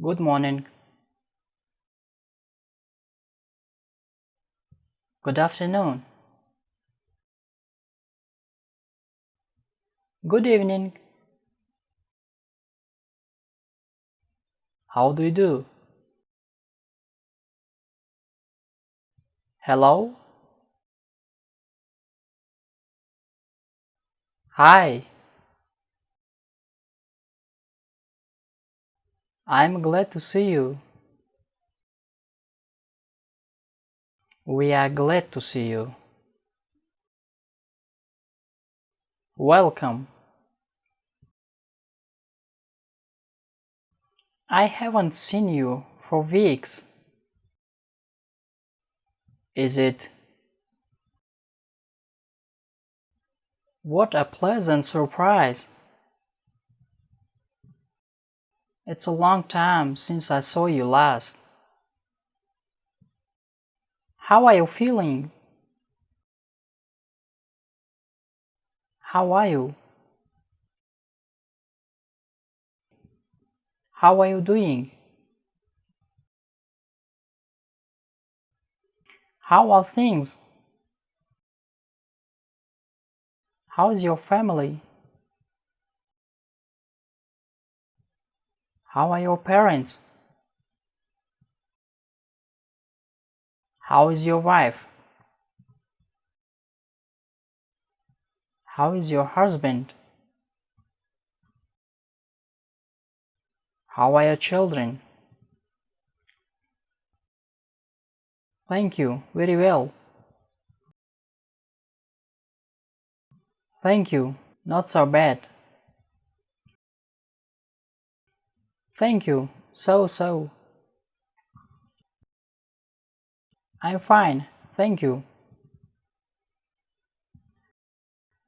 Good morning. Good afternoon. Good evening. How do you do? Hello? Hi. I'm glad to see you. We are glad to see you. Welcome. I haven't seen you for weeks. Is it? What a pleasant surprise. It's a long time since I saw you last. How are you feeling? How are you? How are you doing? How are things? How's your family? How are your parents? How is your wife? How is your husband? How are your children? Thank you, very well. Thank you, not so bad. Thank you, so. I'm fine, thank you.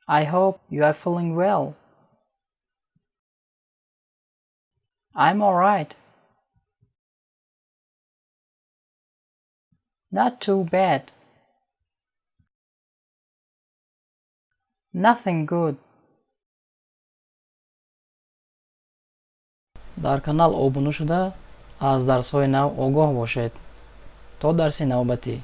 I hope you are feeling well. I'm alright. Not too bad. Nothing good. дар канал обунӯ шуда аз дарсҳои нав огоҳ бошед. То дарси навбатӣ.